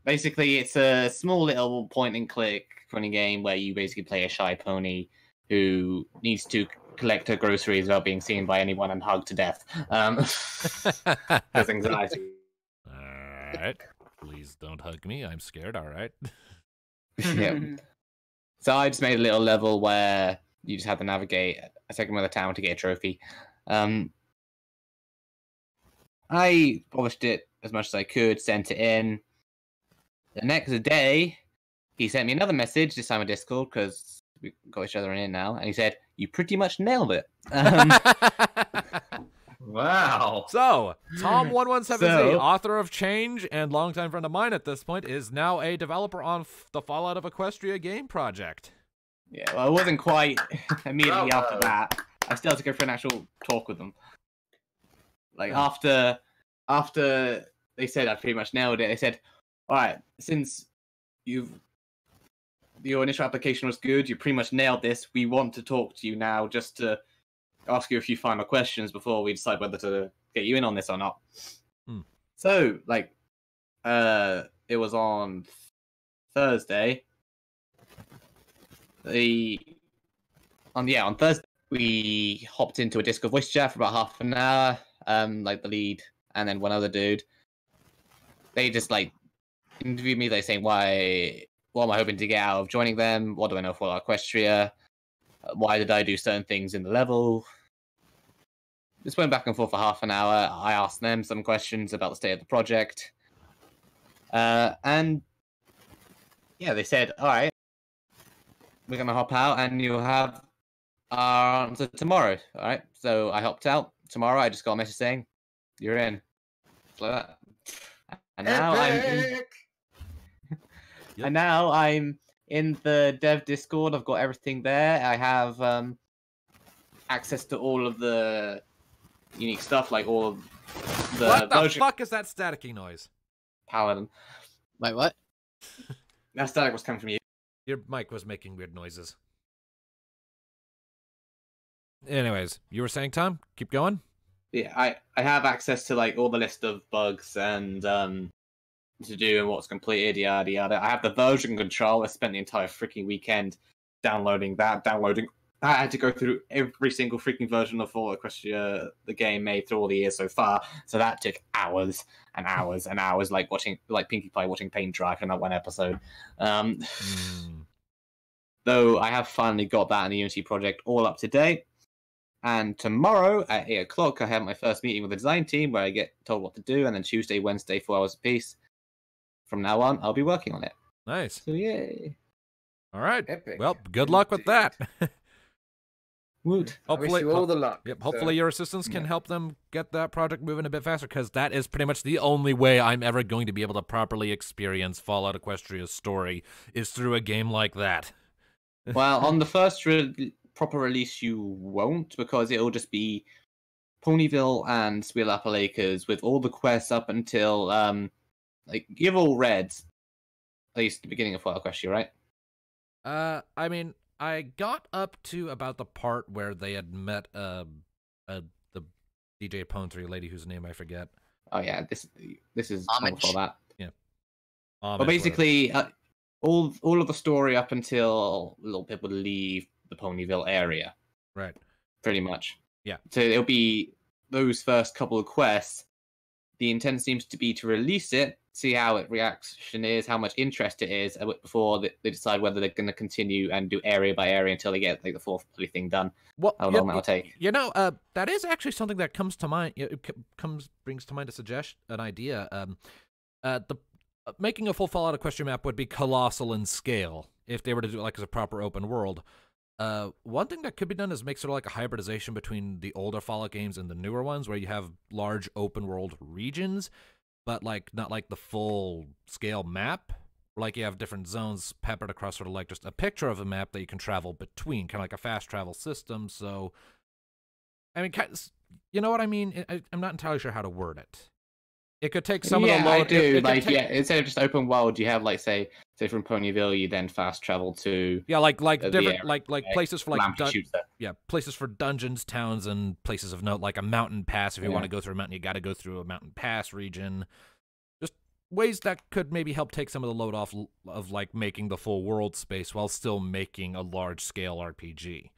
Basically, it's a small little point-and-click funny game where you basically play a shy pony who needs to collect her groceries without being seen by anyone and hugged to death. Has anxiety. All right. Please don't hug me. I'm scared. All right. Yeah. So I just made a little level where you just have to navigate a segment of the town to get a trophy. I polished it as much as I could, sent it in. The next day, he sent me another message, this time on Discord, because we got each other in now, and he said, "You pretty much nailed it." Wow. So, Tom117Z, So- author of Change and longtime friend of mine at this point, is now a developer on the Fallout of Equestria game project. Yeah, well, it wasn't quite immediately after that. I still had to go for an actual talk with them. Like, after they said I pretty much nailed it, they said, "All right, since your initial application was good, you pretty much nailed this. We want to talk to you now just to ask you a few final questions before we decide whether to get you in on this or not." So, like, it was on Thursday. On Thursday, we hopped into a Discord voice chat for about half an hour. Like the lead and then one other dude. They just like interviewed me. They saying what am I hoping to get out of joining them? What do I know for Equestria? Why did I do certain things in the level? Just went back and forth for half an hour. I asked them some questions about the state of the project. And yeah, they said, "All right, we're going to hop out and you'll have our answer tomorrow." All right. So I hopped out. Tomorrow I just got a message saying, "You're in." Like that. And now I'm in the dev Discord. I've got everything there. I have access to all of the unique stuff, like all of the What the version fuck is that staticky noise? Paladin. Wait, what? That static was coming from you. Your mic was making weird noises. Anyways, you were saying, Tom? Keep going? Yeah, I have access to like all the list of bugs and to do and what's completed, yada yada. I have the version control. I spent the entire freaking weekend downloading. I had to go through every single freaking version of Fallout Equestria, the game made through all the years so far. So that took hours and hours and hours, like Pinkie Pie watching paint dry from that one episode. Though I have finally got that in the Unity project all up to date. And tomorrow at 8 o'clock, I have my first meeting with the design team where I get told what to do. And then Tuesday, Wednesday, 4 hours apiece. From now on, I'll be working on it. Nice. So, yay. All right. Epic. Well, good luck with that. Woot. I wish you all the luck. Yep. Hopefully your assistants can help them get that project moving a bit faster, because that is pretty much the only way I'm ever going to be able to properly experience Fallout Equestria's story is through a game like that. Well, on the first proper release, you won't, because it'll just be Ponyville and Sweelapple Acres with all the quests up until like you've all read at least the beginning of Fallout Equestria, right? I mean, I got up to about the part where they had met the DJ Pone3 lady whose name I forget. Oh yeah, this is Homage. before that. Yeah. But basically, all of the story up until little people leave the Ponyville area. Right. Pretty much. Yeah. So it'll be those first couple of quests. The intent seems to be to release it, see how it reaction is, how much interest it is, before they decide whether they're going to continue and do area by area until they get like the fourth bloody thing done. Well, how long that'll take. You know, that is actually something that comes to mind. Brings to mind an idea. Making a full Fallout Equestria map would be colossal in scale if they were to do it like as a proper open world. One thing that could be done is make sort of like a hybridization between the older Fallout games and the newer ones, where you have large open world regions, but like not like the full scale map. Like you have different zones peppered across, sort of like just a picture of a map that you can travel between, kind of like a fast travel system. So, I mean, you know what I mean? I'm not entirely sure how to word it. It could take some of the load. I do. Instead of just open world, you have like say from Ponyville, you then fast travel to like different like places for like places for dungeons, towns, and places of note, like a mountain pass. If you want to go through a mountain, you got to go through a mountain pass region. Just ways that could maybe help take some of the load off of like making the full world space while still making a large scale RPG.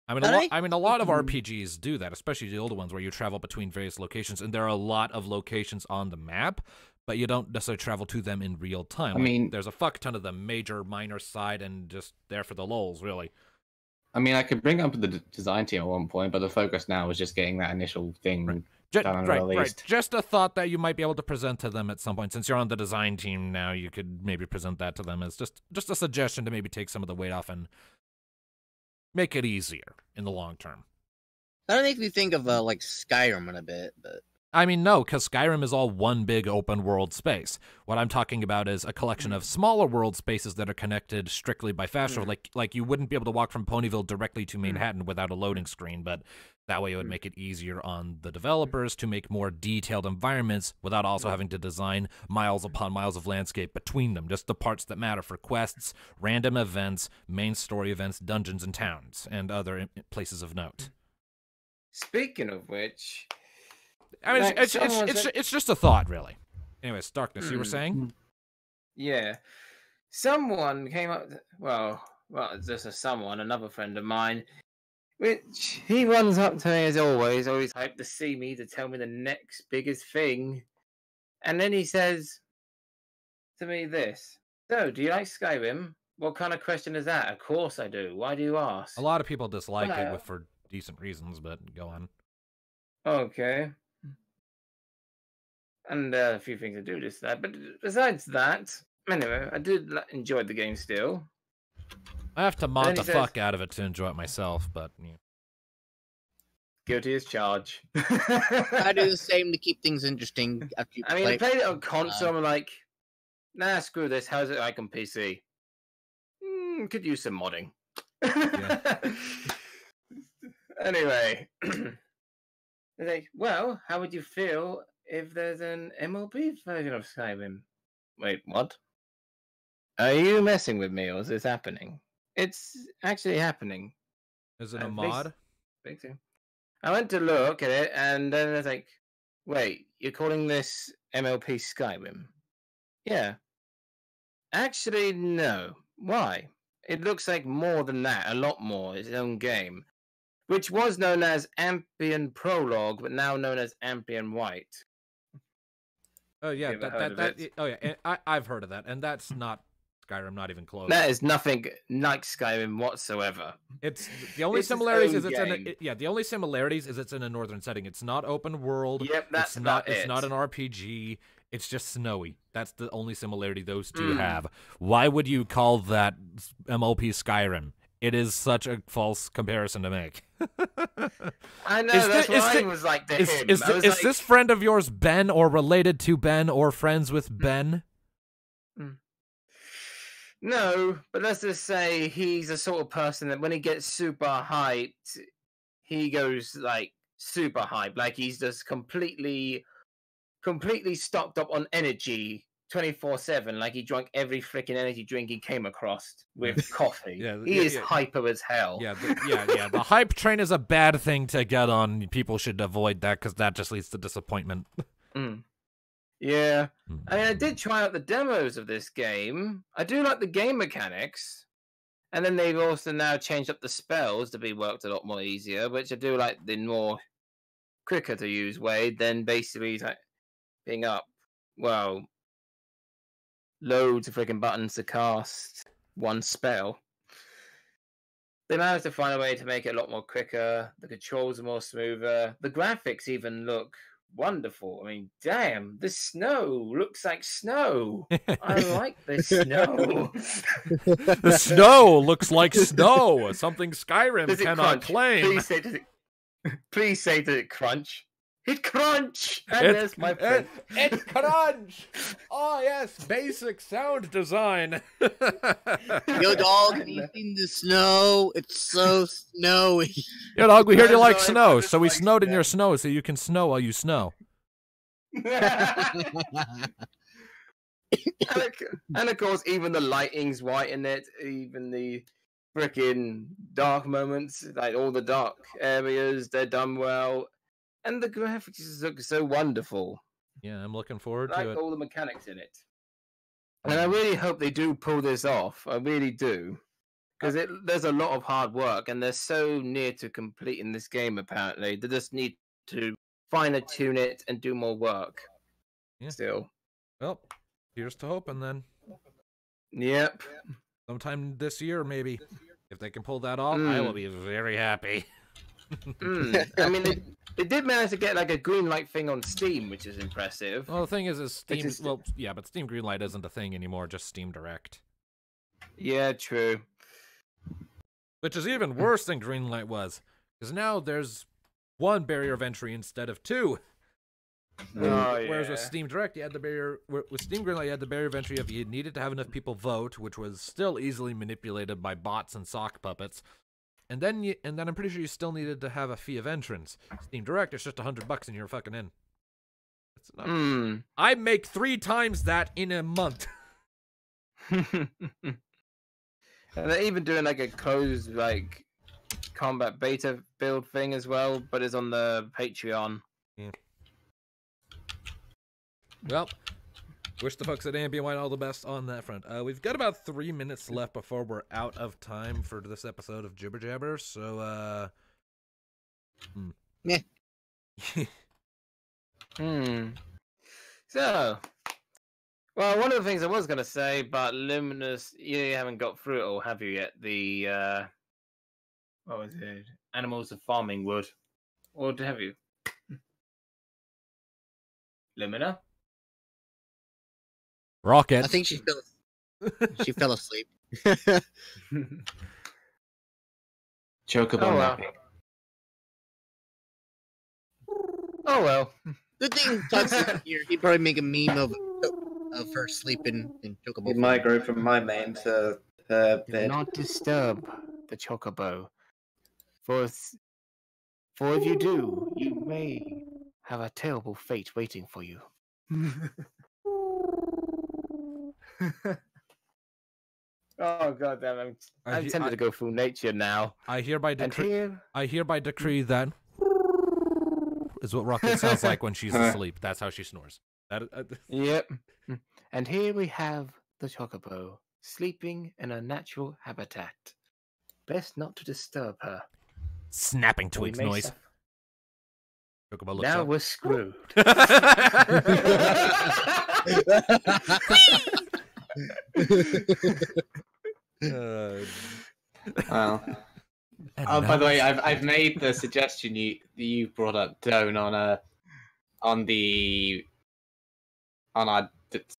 I mean, a lot of RPGs do that, especially the older ones where you travel between various locations, and there are a lot of locations on the map, but you don't necessarily travel to them in real time. I mean, there's a fuck ton of them, major, minor, side, and just there for the lulz, really. I mean, I could bring up the design team at one point, but the focus now is just getting that initial thing done and released. Just a thought that you might be able to present to them at some point. Since you're on the design team now, you could maybe present that to them as just a suggestion to maybe take some of the weight off and make it easier in the long term. That makes me think of like Skyrim in a bit, but I mean, no, because Skyrim is all one big open world space. What I'm talking about is a collection of smaller world spaces that are connected strictly by fast travel. Like you wouldn't be able to walk from Ponyville directly to Manhattan without a loading screen, but that way it would make it easier on the developers to make more detailed environments without also having to design miles upon miles of landscape between them, just the parts that matter for quests, random events, main story events, dungeons and towns, and other places of note. Speaking of which, I mean, it's just a thought, really. Anyways, Darkness, you were saying? Yeah. Someone came up, well, just another friend of mine, which he runs up to me as always hyped to see me, to tell me the next biggest thing. And then he says to me this: "So, do you like Skyrim?" What kind of question is that? Of course I do. Why do you ask? A lot of people dislike it for decent reasons, but go on. Okay. And a few things I do just that. But besides that, anyway, I did enjoy the game still. I have to mod the fuck out of it to enjoy it myself, but... Yeah. Guilty as charged. I do the same to keep things interesting after you I played it on console, I'm like, nah, screw this, how's it like on PC? Could use some modding. Anyway, like, well, how would you feel if there's an MLP version of Skyrim? Wait, what? Are you messing with me, or is this happening? It's actually happening. Is it a mod? I went to look at it, and then I was like, wait, you're calling this MLP Skyrim? Yeah. Actually, no. Why? It looks like more than that, a lot more, its own game, which was known as Ampian Prologue, but now known as Ampian White. Oh yeah, I've heard of that, and that's not Skyrim, not even close. That is nothing like Skyrim whatsoever. It's the only similarities is the only similarities is it's in a northern setting. It's not open world. Yep, that's not it. It's not an RPG. It's just snowy. That's the only similarity those two have. Why would you call that MLP Skyrim? It is such a false comparison to make. I know, that's what I was like to him. Is this friend of yours Ben, or related to Ben, or friends with Ben? No, but let's just say he's a sort of person that when he gets super hyped, he goes like super hyped. Like he's just completely stocked up on energy 24/7. Like he drank every freaking energy drink he came across with coffee. He is hyper as hell. The hype train is a bad thing to get on. People should avoid that because that just leads to disappointment. Yeah. I mean, I did try out the demos of this game. I do like the game mechanics. And then they've also now changed up the spells to be worked a lot more easier, which I do like the more quicker to use way than basically like being up, well, loads of freaking buttons to cast one spell. They managed to find a way to make it a lot more quicker. The controls are more smoother. The graphics even look wonderful. I mean, damn, the snow looks like snow. I like the snow. The snow looks like snow. Something Skyrim Does it cannot crunch? claim. Please say, does it crunch? It crunch! And there's my friend. It crunch! Oh, yes, basic sound design. Yo, dog, have you seen the snow? It's so snowy. Yo, dog, we heard you like Bizoy, snow, I so we just like snowed in snow. your snow so you can snow while you snow. And of course, even the lighting's white in it, even the freaking dark moments, like all the dark areas, they're done well. And the graphics just look so wonderful. Yeah, I'm looking forward I to like it. all the mechanics in it. And I really hope they do pull this off. I really do. Because there's a lot of hard work, and they're so near to completing this game, apparently. They just need to fine-tune it and do more work. Yeah. Still. Well, here's to hoping then. Yep. Sometime this year, maybe. If they can pull that off, I will be very happy. I mean, they did manage to get like a green light thing on Steam, which is impressive. Well, the thing is Steam... is- Well, yeah, but Steam Greenlight isn't a thing anymore, just Steam Direct. Yeah, true. Which is even worse than Greenlight was. Because now there's one barrier of entry instead of two. Whereas with Steam Direct, you had the barrier... With Steam Greenlight, you had the barrier of entry of you needed to have enough people vote, which was still easily manipulated by bots and sock puppets. And then I'm pretty sure you still needed to have a fee of entrance. Steam Direct, it's just $100 and you're fucking in. That's enough. I make 3 times that in a month. And they're even doing like a closed like combat beta build thing as well, but it's on the Patreon. Yeah. Well, wish the folks at Ambient Wine all the best on that front. We've got about 3 minutes left before we're out of time for this episode of Jibber Jabber, so Meh. So, well, one of the things I was going to say, but Luminous, you haven't got through it all, have you yet? The, what was it? Animals of Farming Wood. Or have you? Lumina? Rocket. I think she fell asleep. Chocobo Oh, well. napping. Oh, well. Good thing Tuck's here. He'd probably make a meme of her sleeping in Chocobo. It might grow from my main to her Do bed. not disturb the chocobo. For if you do, you may have a terrible fate waiting for you. Oh god damn! I'm tempted to go full nature now. I hereby And here, decree that is what Rocket sounds like when she's asleep. That's how she snores. yep. And here we have the chocobo sleeping in a natural habitat. Best not to disturb her. Snapping or we twigs may noise. suffer. Chocobo looks Now up. we're screwed. Well, by the way, I've made the suggestion you brought up, Doan, on our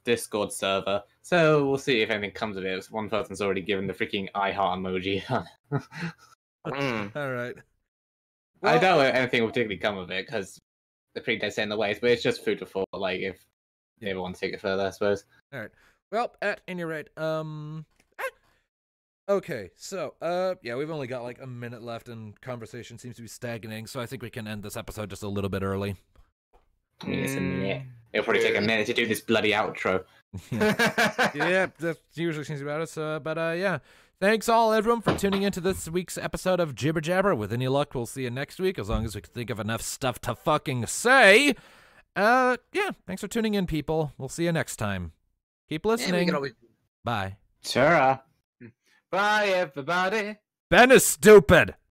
Discord server. So we'll see if anything comes of it. One person's already given the freaking I heart emoji. All right. I doubt anything will particularly come of it because they're pretty dead set in the ways. But it's just food for thought. Like if they ever want to take it further, I suppose. All right. Well, at any rate, okay, so, yeah, we've only got like a minute left and conversation seems to be stagnating, so I think we can end this episode just a little bit early. I mean, it's a minute. It'll probably take a minute to do this bloody outro. Yeah, that usually seems about it, so, but, yeah. Thanks all, everyone, for tuning into this week's episode of Jibber Jabber. With any luck, we'll see you next week, as long as we can think of enough stuff to fucking say. Yeah, thanks for tuning in, people. We'll see you next time. Keep listening. Yeah, we can always... Bye. Sure. Bye, everybody. Ben is stupid.